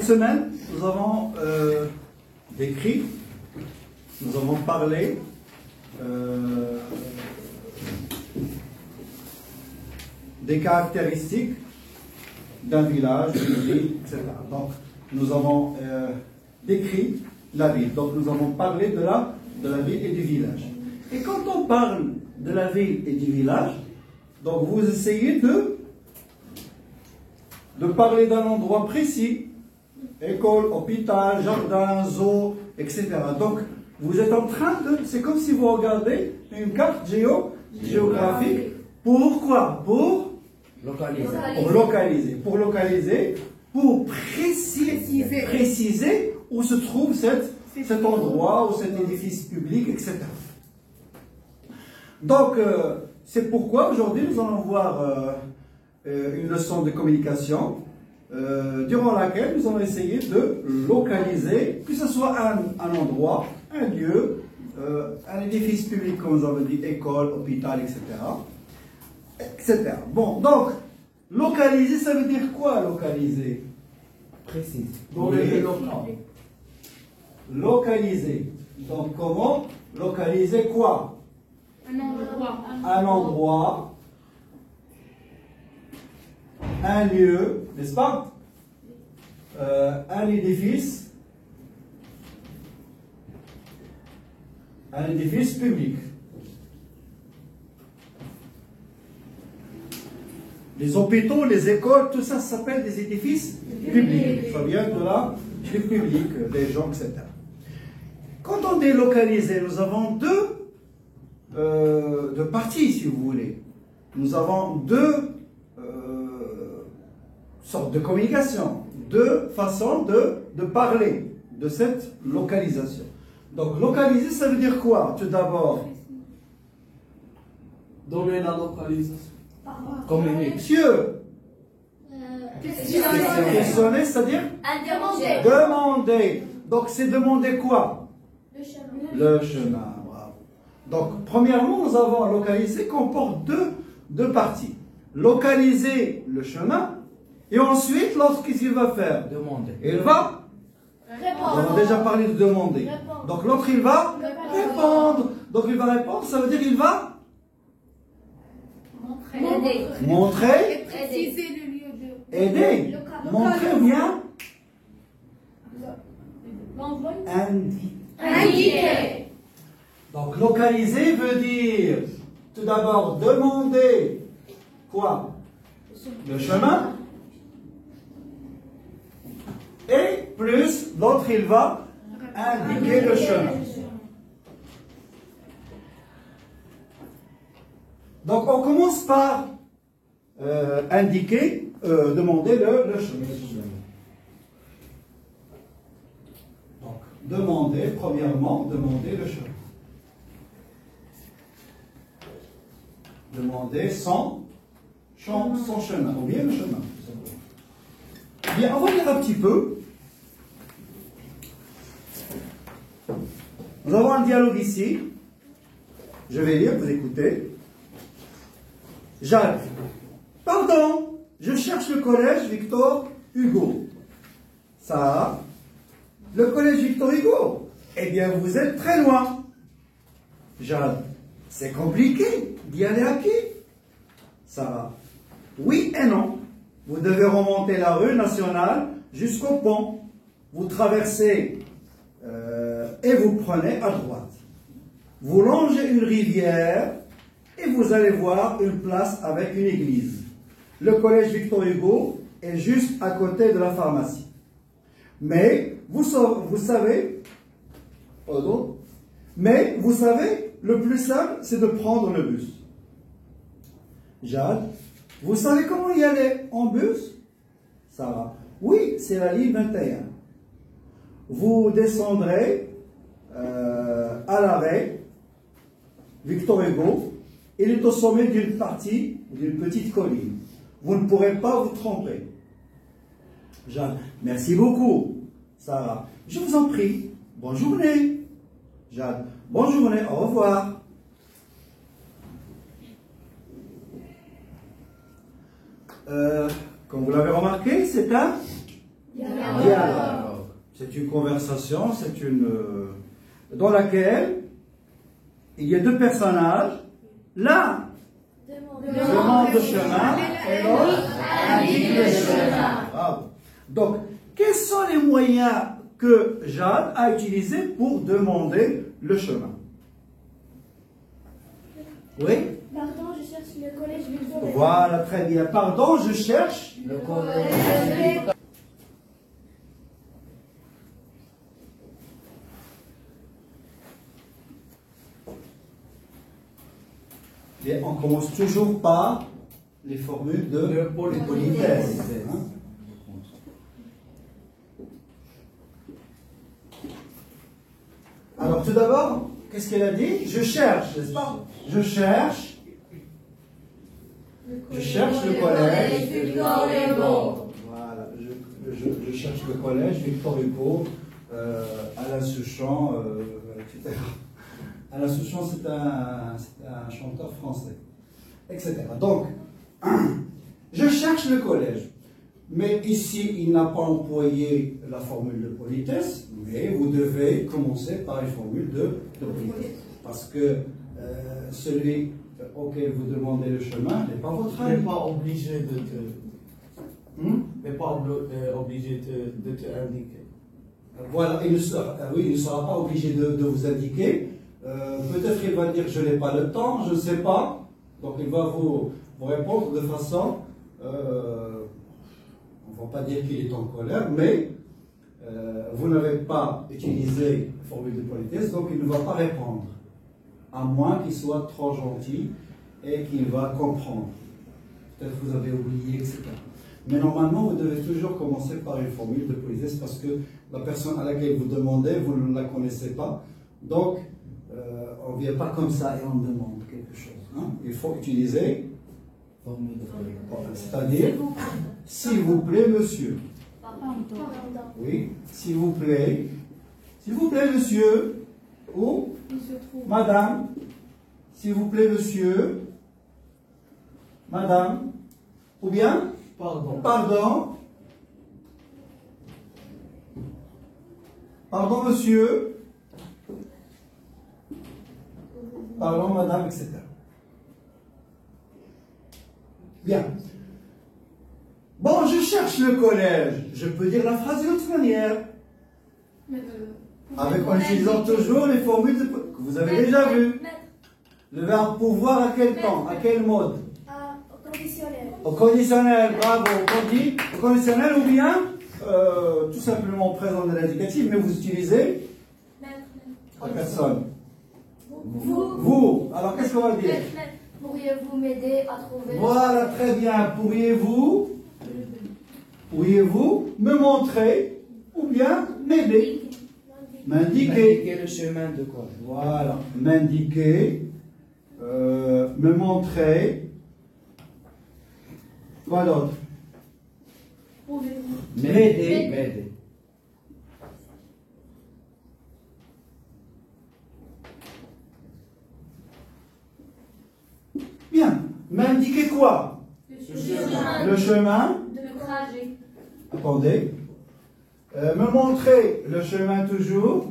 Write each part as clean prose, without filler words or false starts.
Cette semaine, nous avons décrit, nous avons parlé des caractéristiques d'un village, d'une ville, etc. Donc, nous avons décrit la ville. Donc, nous avons parlé de la ville et du village. Et quand on parle de la ville et du village, donc vous essayez de parler d'un endroit précis, école, hôpital, jardin, zoo, etc. Donc, vous êtes en train de... C'est comme si vous regardez une carte géographique. Pourquoi? Pour localiser. Pour préciser où se trouve cet endroit ou cet édifice public, etc. Donc, c'est pourquoi aujourd'hui nous allons voir une leçon de communication durant laquelle nous allons essayer de localiser, que ce soit un endroit, un lieu, un édifice public, comme nous avons dit, école, hôpital, etc. etc. Bon, donc, localiser, ça veut dire quoi, localiser? Précis. Dans le local. Localiser. Donc, comment localiser quoi? Un endroit, un lieu, n'est-ce pas? Un édifice public. Les hôpitaux, les écoles, tout ça s'appelle des édifices publics. Ça vient du public, des gens, etc. Quand on dit localiser, nous avons deux parties, si vous voulez. Nous avons deux sortes de communication, deux façons de parler de cette localisation. Donc, localiser, ça veut dire quoi? Tout d'abord, donner la localisation. Communiquer. Monsieur. Questionner, c'est-à-dire demander. Donc, c'est demander quoi? Le chemin. Bravo. Donc, premièrement, nous avons localisé comporte deux parties. Localiser le chemin, et ensuite, l'autre, qu'est-ce qu'il va faire? Demander. Il va répondre. On a déjà parlé de demander. Répondre. Donc, l'autre, il va répondre. Donc, il va répondre, ça veut dire il va montrer, Préciser le lieu de... aider, montrer ou bien Indiquer. Donc, localiser veut dire tout d'abord demander quoi? Le chemin. Et plus l'autre, il va indiquer le chemin. Donc, on commence par indiquer, demander le chemin. Donc, premièrement, demander le chemin. Demander son chemin, ou bien le chemin. Bien, on va lire un petit peu. Nous avons un dialogue ici. Je vais lire, vous écoutez. Jacques. Pardon, je cherche le collège Victor Hugo. Sarah. Le collège Victor Hugo? Eh bien, vous êtes très loin. Jade. C'est compliqué d'y aller à pied. Sarah. Oui et non. Vous devez remonter la rue nationale jusqu'au pont. Vous traversez et vous prenez à droite. Vous longez une rivière et vous allez voir une place avec une église. Le collège Victor Hugo est juste à côté de la pharmacie. Mais vous savez, le plus simple, c'est de prendre le bus. Jade, vous savez comment y aller en bus? Sarah, oui, c'est la ligne 21. Vous descendrez à l'arrêt Victor Hugo. Il est au sommet d'une petite colline. Vous ne pourrez pas vous tromper. Jade, merci beaucoup. Sarah, je vous en prie. Bonne journée. Jade, bonne journée, au revoir. Comme vous l'avez remarqué, c'est un Dialogue. C'est une conversation, c'est une dans laquelle il y a deux personnages. L'un demande le chemin et l'autre indique le chemin. Bravo. Donc, quels sont les moyens que Jade a utilisés pour demander le chemin? Oui? Pardon, je cherche le collège Victor Hugo. Voilà, très bien. Pardon, je cherche. Le collège. Et on commence toujours par les formules de politesse. Hein? Alors, tout d'abord, qu'est-ce qu'elle a dit? Je cherche, n'est-ce pas? Je cherche le collège Victor Hugo. Voilà, je cherche le collège Victor Hugo, Alain Souchon, etc. Alain Souchon, c'est un chanteur français, etc. Donc, je cherche le collège. Mais ici, il n'a pas employé la formule de politesse, mais vous devez commencer par une formule de politesse. Parce que celui auquel vous demandez le chemin n'est pas votre ami. n'est pas obligé de te. N'est pas obligé de te indiquer. Voilà, il ne sera pas obligé de vous indiquer. Peut-être qu'il va dire je n'ai pas le temps, je ne sais pas. Donc il va vous répondre de façon. On ne va pas dire qu'il est en colère, mais vous n'avez pas utilisé la formule de politesse, donc il ne va pas répondre. À moins qu'il soit trop gentil et qu'il va comprendre. Peut-être que vous avez oublié, etc. Mais normalement, vous devez toujours commencer par une formule de politesse parce que la personne à laquelle vous demandez, vous ne la connaissez pas. Donc, on ne vient pas comme ça et on demande quelque chose. Hein. Il faut utiliser, c'est-à-dire, s'il vous plaît, monsieur. Oui, s'il vous plaît, monsieur, ou madame, s'il vous plaît, monsieur, madame, ou bien, pardon, monsieur, pardon, madame, etc. Bien. Bon, je cherche le collège. Je peux dire la phrase d'une autre manière. En utilisant toujours les formules que vous avez déjà vues. Le verbe pouvoir à quel temps? À quel mode? Au conditionnel. Au conditionnel, bravo. On dit au conditionnel ou bien tout simplement présent de l'indicatif, mais vous utilisez la personne. Vous. Alors qu'est-ce qu'on va dire? Pourriez-vous m'aider à trouver... Voilà, très bien. Pourriez-vous me montrer ou bien m'aider? M'indiquer le chemin de quoi? Voilà, m'indiquer, me montrer. Quoi d'autre? Pouvez-vous M'aider. Bien, m'indiquer quoi? Le chemin. de trajet. Attendez. Me montrer le chemin toujours.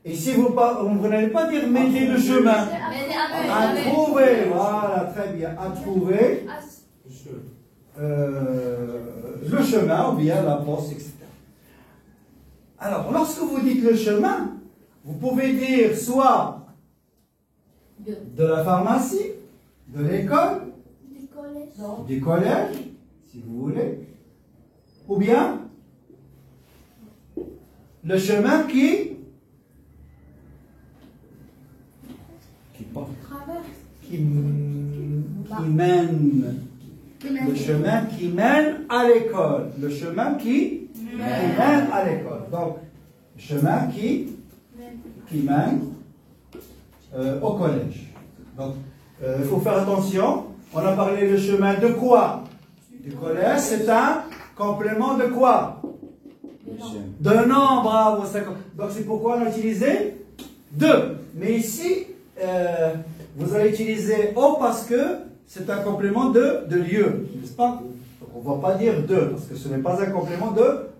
Et si vous n'allez pas dire m'aider le chemin. À trouver, voilà, très bien. À trouver le chemin ou bien la poste, etc. Alors, lorsque vous dites le chemin, vous pouvez dire soit de la pharmacie, de l'école, du collège, si vous voulez, ou bien le chemin qui mène. Le chemin qui mène à l'école. Le chemin qui mène à l'école. Donc, le chemin qui mène au collège. Donc, il faut faire attention. On a parlé du chemin de quoi? Du collège, c'est un complément de quoi? De nom, bravo. Donc, c'est pourquoi on a utilisé de. Mais ici, vous allez utiliser au parce que c'est un complément de lieu, n'est-ce pas? Donc on ne va pas dire de, parce que ce n'est pas un complément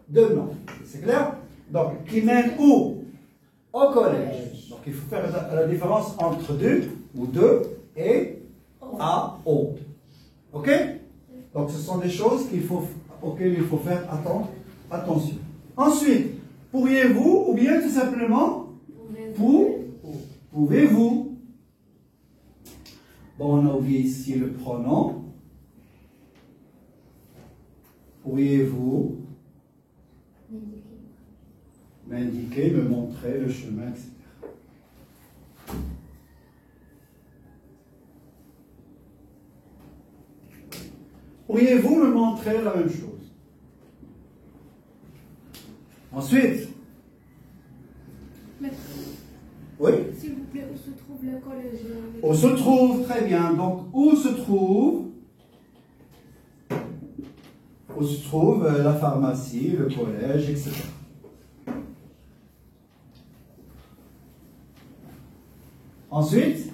de nom. C'est clair? Donc, qui mène où? Au collège. Donc, il faut faire la différence entre deux ou deux et à au. Ok? Donc, ce sont des choses auxquelles il faut faire attention. Ensuite, pourriez-vous ou bien tout simplement pouvez-vous. Bon, on a oublié ici le pronom. Pourriez-vous m'indiquer, me montrer le chemin, etc. Pourriez-vous me montrer la même chose? Ensuite. Oui? S'il vous plaît, où se trouve le collège? Où se trouve, très bien. Donc, où se trouve la pharmacie, le collège, etc. Ensuite,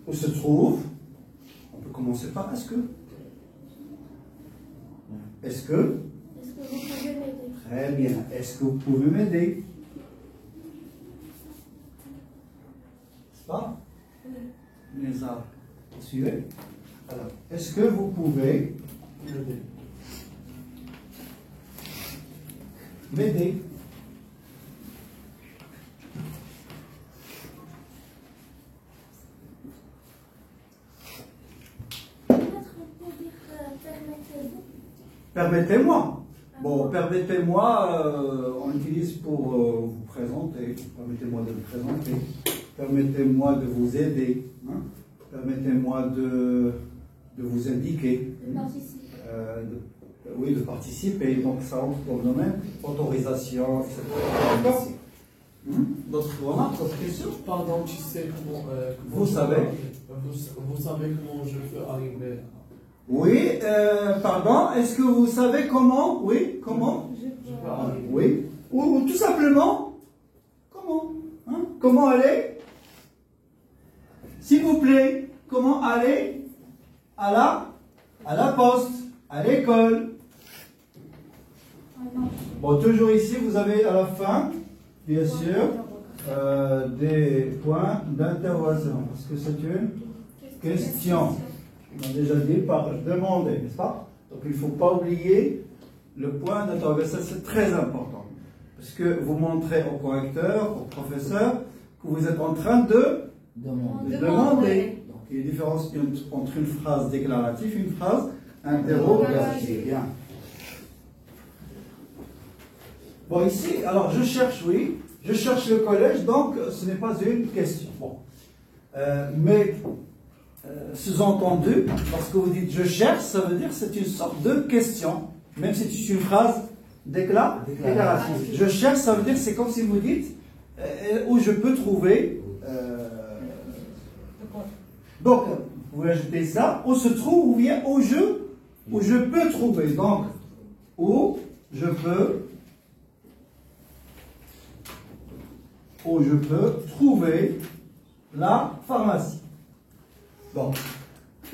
où se trouve, on peut commencer par est-ce que. Est-ce que Est-ce que vous pouvez m'aider? Très bien. Est-ce que vous pouvez m'aider? N'est-ce pas? Oui. Lézard. Suivez. Alors, est-ce que vous pouvez m'aider? Peut-être on peut dire permettez-vous. Permettez-moi. Bon, permettez-moi, on l'utilise pour vous présenter. Permettez-moi de vous présenter. Permettez-moi de vous aider. Hein? Permettez-moi de vous indiquer. De participer. Oui, de participer. Donc, ça entre dans le domaine autorisation, etc. D'accord? D'autres remarques, d'autres questions? Pardon, tu sais comment. Vous savez. Vous savez comment je peux arriver. Oui, pardon, est-ce que vous savez comment? Oui, comment? Je peux arriver. Oui. Ou tout simplement, comment? Hein? Comment aller? S'il vous plaît, comment aller à la poste, à l'école? Bon, toujours ici, vous avez à la fin, bien sûr, des points d'interrogation. Parce que c'est une question. On a déjà dit par demander, n'est-ce pas? Donc il ne faut pas oublier le point d'interrogation, c'est très important. Parce que vous montrez au correcteur, au professeur, que vous êtes en train de demander. Donc il y a une différence entre une phrase déclarative et une phrase interrogative. Bien. Bon, ici, alors je cherche le collège, donc ce n'est pas une question. Bon. Mais sous-entendu, lorsque vous dites je cherche, ça veut dire que c'est une sorte de question, même si c'est une phrase déclarative. Je cherche, ça veut dire que c'est comme si vous dites où je peux trouver. Donc, vous pouvez ajouter ça, où se trouve ou bien où je peux trouver. Donc, où je peux trouver la pharmacie. Bon.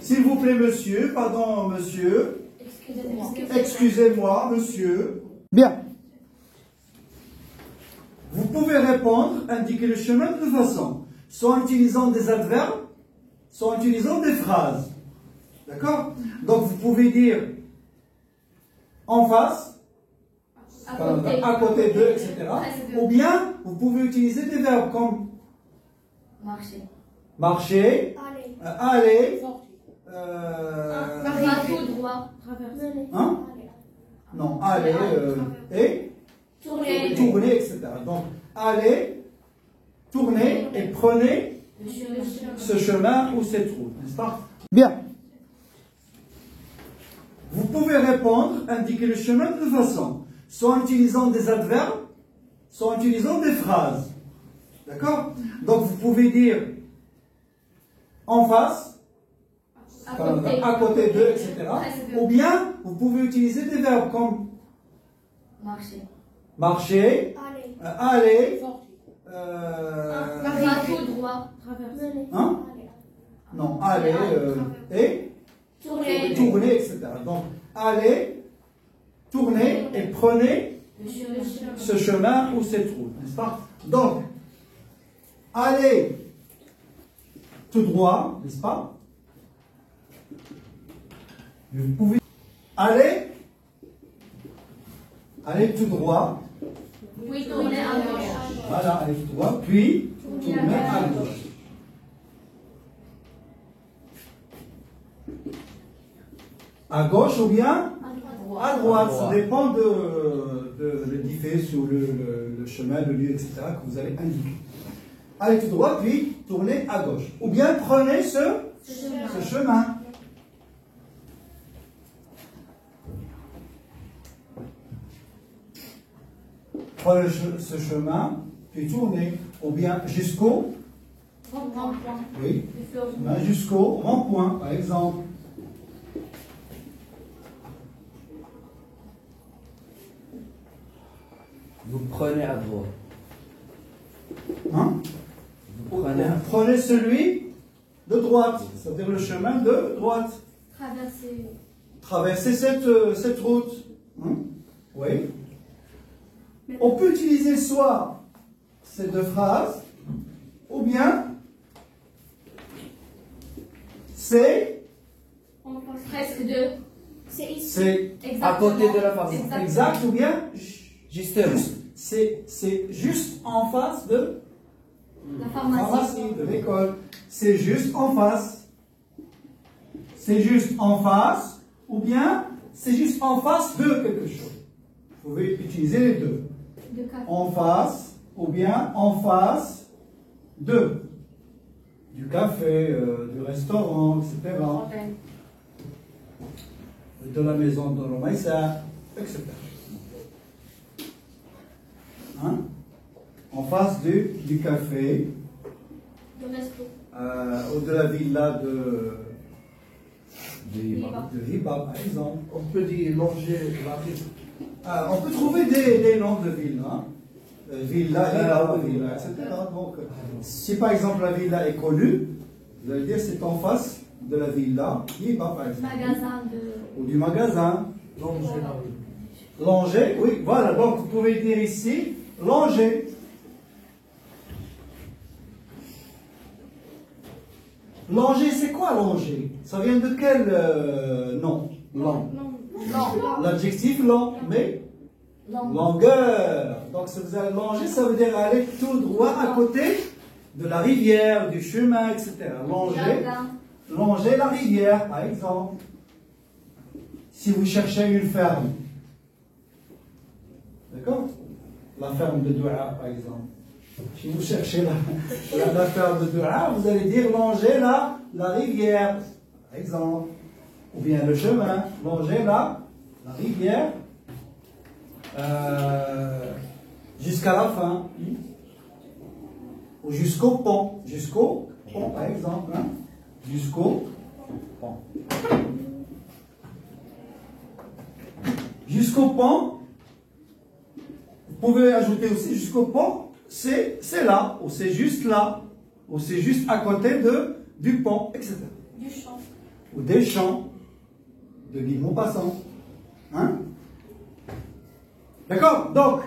S'il vous plaît, monsieur, pardon, monsieur. Excusez-moi, monsieur. Bien. Vous pouvez répondre, indiquer le chemin de deux façons. Soit en utilisant des adverbes, soit en utilisant des phrases. D'accord? Donc, vous pouvez dire en face, à côté d'eux, etc. Ou bien, vous pouvez utiliser des verbes comme marcher, aller, tout droit. hein? Non, aller et tourner, etc. Donc, allez, tournez et prenez ce chemin ou cette route, n'est-ce pas? Bien. Vous pouvez répondre, indiquer le chemin de deux façons. Soit en utilisant des adverbes, soit en utilisant des phrases. D'accord? Donc, vous pouvez dire en face, à côté d'eux, etc. Ou bien, vous pouvez utiliser des verbes comme marcher, aller, tout droit. hein? Non, allez et Tourner. tourner, etc. Donc, allez, tournez et prenez ce chemin ou cette route, n'est-ce pas? Donc, allez tout droit, n'est-ce pas? Vous pouvez aller tout droit. Oui, tourner à gauche. Voilà, allez tout droit, puis tourner à gauche. À gauche ou bien à droite, ça dépend de l'édifice ou le chemin, le lieu, etc. que vous allez indiquer. Allez tout droit, puis tournez à gauche. Ou bien prenez ce chemin. Prenez ce chemin, puis tournez. Ou bien jusqu'au oui, jusqu'au rond-point, par exemple. Vous prenez à droite. Hein? Vous prenez à Prenez celui de droite, c'est-à-dire le chemin de droite. Traverser. Traversez cette route. Hein? Oui. On peut utiliser soit ces deux phrases, ou bien c'est Presque deux. C'est ici. c'est à côté de la face. exact, ou bien Justement. c'est juste en face de La pharmacie, de l'école. C'est juste en face. C'est juste en face, ou bien c'est juste en face de quelque chose. Vous pouvez utiliser les deux. De café. En face, ou bien en face de du café, du restaurant, etc. De la maison de Romaïsa, etc. Hein? En face du café, De resto. ou de la villa de Riba. Riba, par exemple. On peut dire longer la rive. On peut trouver des noms de villes, hein? Villa, Riba, oui. villa, etc. Donc, si par exemple la villa est connue, vous allez dire c'est en face de la villa Riba, par exemple. Magasin de. Ou du magasin. Longer la rive. Longer, oui, voilà. Donc, vous pouvez dire ici, longer. Longer, c'est quoi longer? Ça vient de quel nom? Long. Non. L'adjectif long, mais longueur. Donc, si vous allez longer, ça veut dire aller tout droit à côté de la rivière, du chemin, etc. Longer, longer la rivière, par exemple. Si vous cherchez une ferme, d'accord? La ferme de Doua, par exemple. Si vous cherchez la ferme de Doua, vous allez dire longer la rivière, par exemple. Ou bien le chemin, longer la rivière jusqu'à la fin. Ou jusqu'au pont. Jusqu'au pont, par exemple. Hein? Jusqu'au pont. Jusqu'au pont, vous pouvez ajouter aussi jusqu'au pont, c'est là, ou c'est juste là, ou c'est juste à côté du pont, etc. Du champ. Ou des champs de guillemets passants. Hein? D'accord? Donc,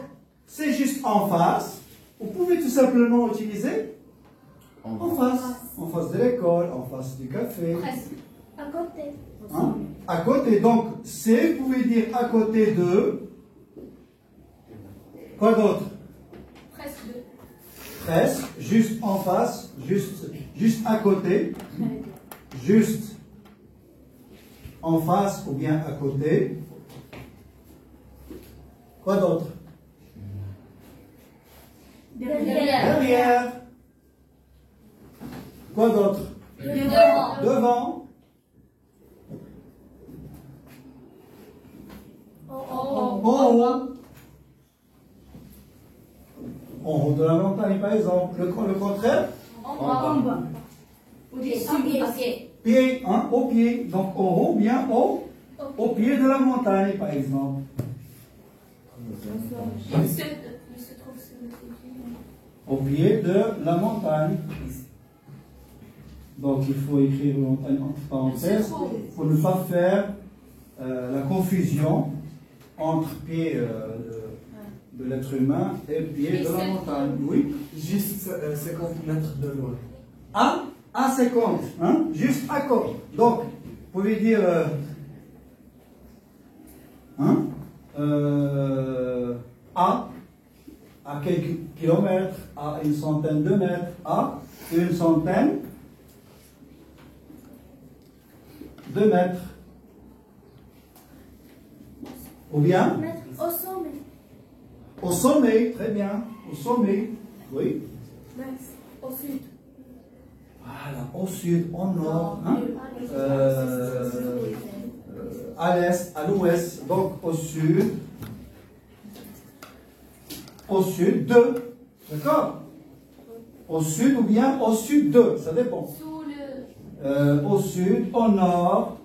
c'est juste en face. Vous pouvez tout simplement utiliser en face de l'école, en face du café. Presque. À côté. Hein? À côté, donc, c'est, vous pouvez dire à côté de. Quoi d'autre? Presque deux. Presque, juste en face, juste à côté, juste en face ou bien à côté. Quoi d'autre? Derrière. Derrière. Quoi d'autre? Devant. Devant. En En haut. En haut de la montagne, par exemple. Le contraire? En bas. À pied. Pied, hein, au pied. Donc en haut, bien au pied de la montagne, par exemple. Il se trouve sur le site. Au pied de la montagne. Donc il faut écrire une entre parenthèses pour ne pas faire la confusion entre pied de l'être humain et pied de la montagne. Oui. Juste 50 mètres de loin. À 50, hein? Juste à côté. Donc, vous pouvez dire à quelques kilomètres, à une centaine de mètres, à une centaine de mètres. Ou bien Mettre au sommet. au sommet, très bien, au sommet, oui. Au sud. Voilà, au sud, au nord, hein? À l'est, à l'ouest, donc au sud de, d'accord? Au sud ou bien au sud de, ça dépend. Sous le. Au sud, au nord,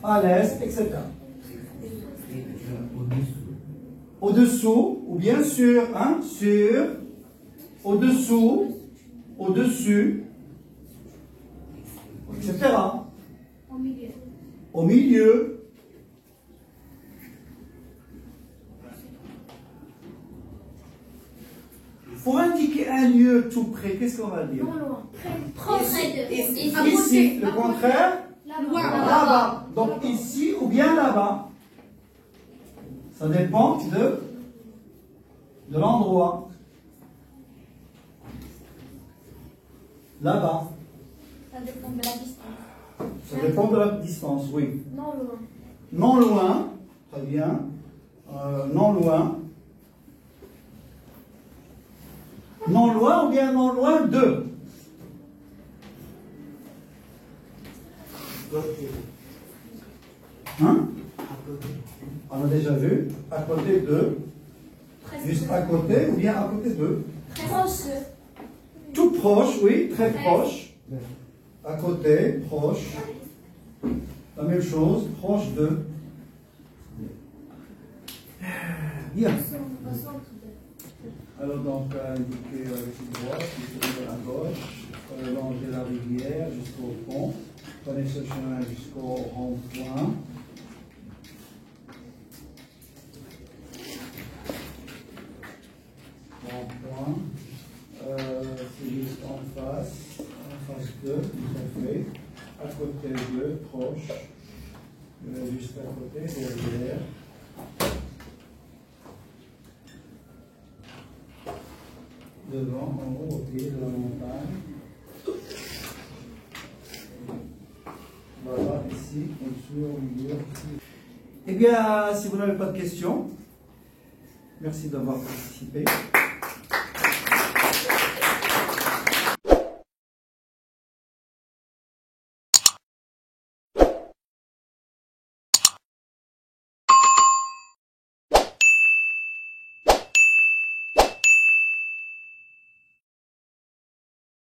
à l'est, etc. Au-dessous, ou bien sur, hein? Sur, au-dessous, au-dessus, etc. Au milieu. Au milieu. Pour indiquer un lieu tout près, qu'est-ce qu'on va dire? Non loin. Proche de. Ici, le contraire, là-bas. Donc ici ou bien là-bas. Ça dépend de l'endroit. Là-bas. Ça dépend de la distance. Ça dépend de la distance, oui. Non loin. Non loin, très bien. Non loin. Non loin ou bien non loin de. Hein? On a déjà vu. À côté de. Juste à côté ou bien à côté de. Proche. Tout proche, oui, très proche. À côté, proche. La même chose, proche de. Bien. Au centre de. Alors donc, indiquer avec droite, indiquer à gauche, longer la rivière jusqu'au pont, prenez ce chemin jusqu'au rond-point. Rond-point, c'est juste en face de, tout à fait, à côté de, proche, juste à côté, derrière. Devant, en haut, au pied de la montagne. Voilà, ici, au-dessus, au milieu. Eh bien, si vous n'avez pas de questions, merci d'avoir participé.